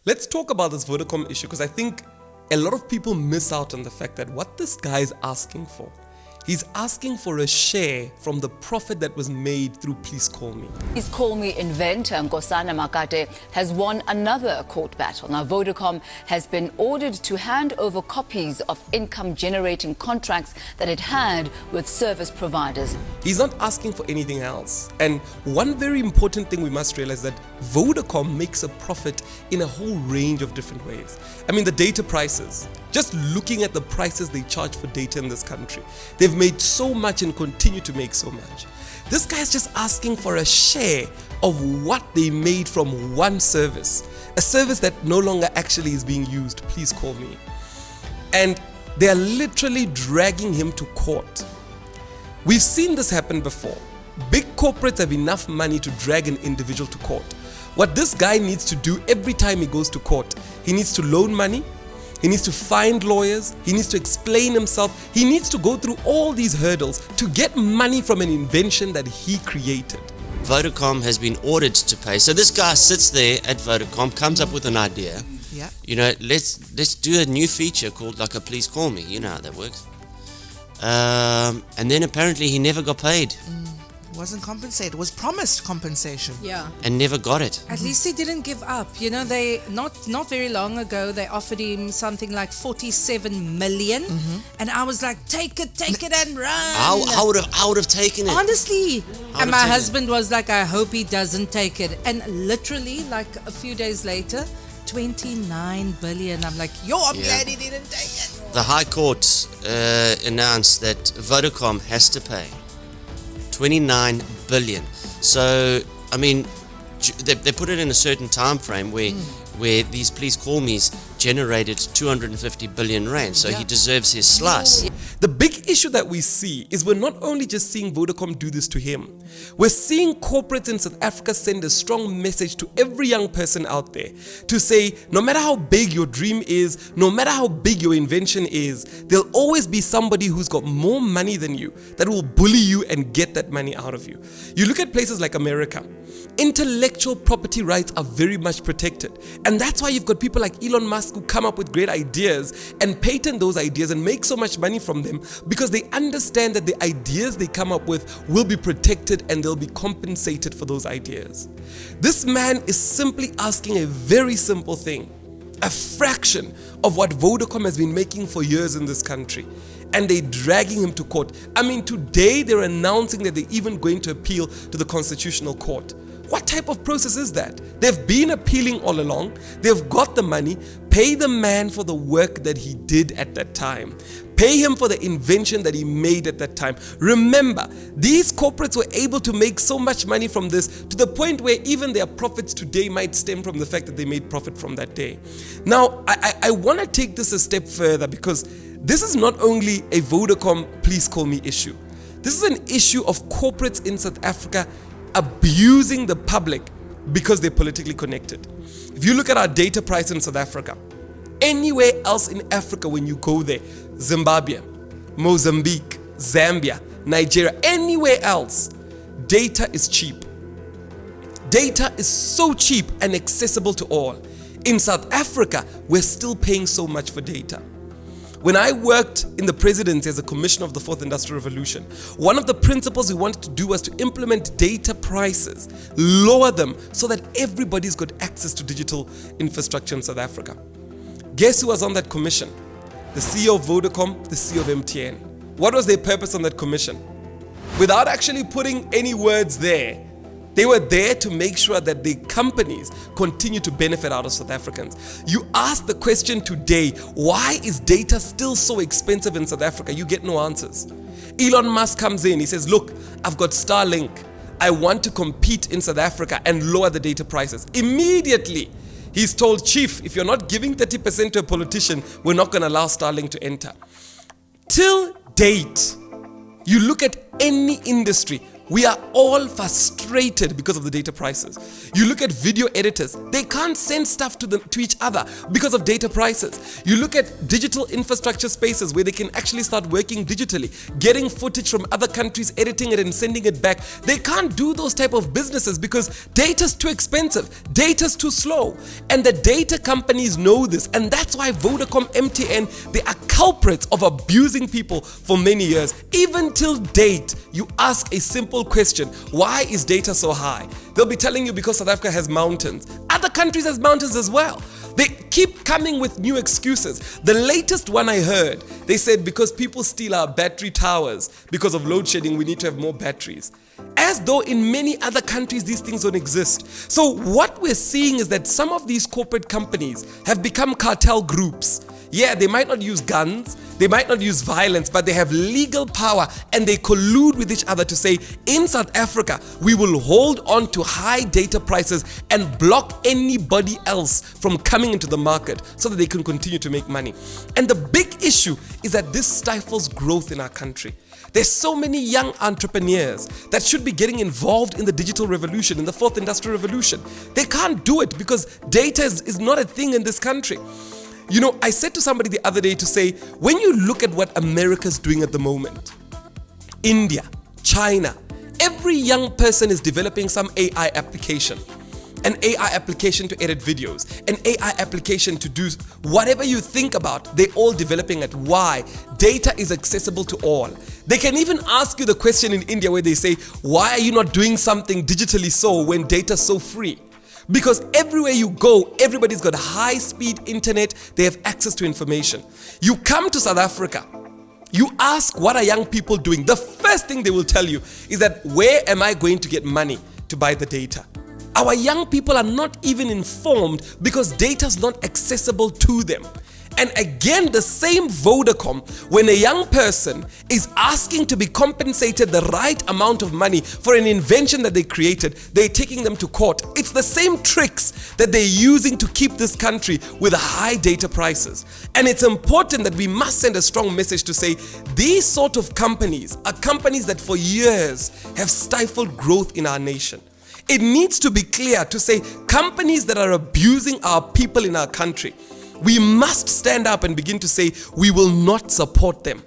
Let's talk about this Vodacom issue, because I think a lot of people miss out on the fact that what this guy is asking for, he's asking for a share from the profit that was made through Please Call Me. Please Call Me inventor Nkosana Makate has won another court battle. Now, Vodacom has been ordered to hand over copies of income-generating contracts that it had with service providers. He's not asking for anything else. And one very important thing we must realize that Vodacom makes a profit in a whole range of different ways. I mean, the data prices, just looking at the prices they charge for data in this country, they've made so much and continue to make so much. This guy's just asking for a share of what they made from one service, a service that no longer actually is being used, Please Call Me. And they are literally dragging him to court. We've seen this happen before. Big corporates have enough money to drag an individual to court. What this guy needs to do every time he goes to court, he needs to loan money, he needs to find lawyers, he needs to explain himself, he needs to go through all these hurdles to get money from an invention that he created. Vodacom has been ordered to pay. So this guy sits there at Vodacom, comes up with an idea. Yeah. You know, let's do a new feature called like a Please Call Me. You know how that works. And then apparently he never got paid. Wasn't compensated. Was promised compensation. Yeah. And never got it. At least he didn't give up. You know, they not very long ago they offered him something like 47 million, and I was like, take it and run. I would have taken it. Honestly. I And would've my taken husband was like, I hope he doesn't take it. And literally, like a few days later, 29 billion. I'm like, I'm glad he didn't take it. The High Court announced that Vodacom has to pay 29 billion. So, I mean, they put it in a certain time frame where these Please Call Me's generated 250 billion rand. So he deserves his slice. The big issue that we see is we're not only just seeing Vodacom do this to him, we're seeing corporates in South Africa send a strong message to every young person out there to say, no matter how big your dream is, no matter how big your invention is, there'll always be somebody who's got more money than you that will bully you and get that money out of you. You look at places like America, intellectual property rights are very much protected. And that's why you've got people like Elon Musk who come up with great ideas and patent those ideas and make so much money from them, because they understand that the ideas they come up with will be protected and they'll be compensated for those ideas. This man is simply asking a very simple thing, a fraction of what Vodacom has been making for years in this country, and they're dragging him to court. I mean, today they're announcing that they're even going to appeal to the Constitutional Court. What type of process is that? They've been appealing all along. They've got the money. Pay the man for the work that he did at that time. Pay him for the invention that he made at that time. Remember, these corporates were able to make so much money from this to the point where even their profits today might stem from the fact that they made profit from that day. Now, I want to take this a step further, because this is not only a Vodacom Please Call Me issue. This is an issue of corporates in South Africa abusing the public because they're politically connected. If you look at our data price in South Africa, anywhere else in Africa when you go there, Zimbabwe, Mozambique, Zambia, Nigeria, anywhere else, data is cheap. Data is so cheap and accessible to all. In South Africa, we're still paying so much for data. When I worked in the presidency as a commissioner of the Fourth Industrial Revolution, one of the principles we wanted to do was to implement data prices, lower them so that everybody's got access to digital infrastructure in South Africa. Guess who was on that commission? The CEO of Vodacom, the CEO of MTN. What was their purpose on that commission? Without actually putting any words there, they were there to make sure that the companies continue to benefit out of South Africans. You ask the question today, why is data still so expensive in South Africa? You get no answers. Elon Musk comes in, he says, look, I've got Starlink. I want to compete in South Africa and lower the data prices. Immediately, he's told, Chief, if you're not giving 30% to a politician, we're not going to allow Starlink to enter. Till date, you look at any industry, We are all frustrated because of the data prices. You look at video editors, they can't send stuff to each other because of data prices. You look at digital infrastructure spaces where they can actually start working digitally, getting footage from other countries, editing it and sending it back. They can't do those type of businesses because data's too expensive, data's too slow. And the data companies know this, and that's why Vodacom, MTN, they are culprits of abusing people for many years. Even till date, you ask a simple question: why is data so high? They'll be telling you because South Africa has mountains. Other countries has mountains as well. They keep coming with new excuses. The latest one I heard, they said because people steal our battery towers because of load shedding, we need to have more batteries. As though in many other countries these things don't exist. So what we're seeing is that some of these corporate companies have become cartel groups. Yeah, they might not use guns, they might not use violence, but they have legal power and they collude with each other to say, in South Africa, we will hold on to high data prices and block anybody else from coming into the market so that they can continue to make money. And the big issue is that this stifles growth in our country. There's so many young entrepreneurs that should be getting involved in the digital revolution, in the fourth industrial revolution. They can't do it because data is not a thing in this country. You know, I said to somebody the other day to say, when you look at what America's doing at the moment, India, China, every young person is developing some AI application. An AI application to edit videos, an AI application to do whatever you think about, they're all developing it. Why? Data is accessible to all. They can even ask you the question in India where they say, why are you not doing something digitally so when data's so free? Because everywhere you go, everybody's got high-speed internet, they have access to information. You come to South Africa, you ask what are young people doing, the first thing they will tell you is that where am I going to get money to buy the data? Our young people are not even informed because data is not accessible to them. And again, the same Vodacom, when a young person is asking to be compensated the right amount of money for an invention that they created, they're taking them to court. It's the same tricks that they're using to keep this country with high data prices. And it's important that we must send a strong message to say these sort of companies are companies that for years have stifled growth in our nation. It needs to be clear to say companies that are abusing our people in our country, we must stand up and begin to say we will not support them.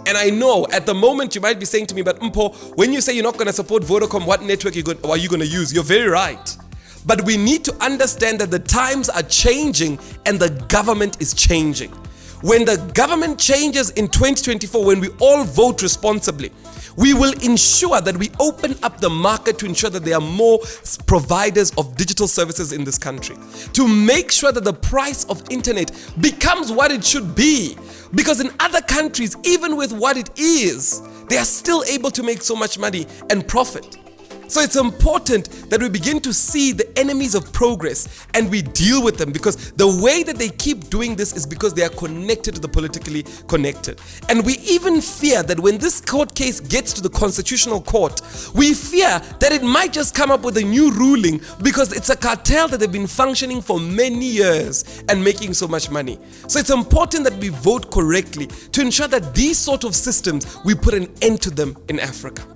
And I know at the moment you might be saying to me, but Mpho, when you say you're not going to support Vodacom, what network are you going to use? You're very right. But we need to understand that the times are changing and the government is changing. When the government changes in 2024, when we all vote responsibly, we will ensure that we open up the market to ensure that there are more providers of digital services in this country. To make sure that the price of internet becomes what it should be. Because in other countries, even with what it is, they are still able to make so much money and profit. So it's important that we begin to see the enemies of progress and we deal with them, because the way that they keep doing this is because they are connected to the politically connected. And we even fear that when this court case gets to the Constitutional Court, we fear that it might just come up with a new ruling because it's a cartel that they've been functioning for many years and making so much money. So it's important that we vote correctly to ensure that these sort of systems, we put an end to them in Africa.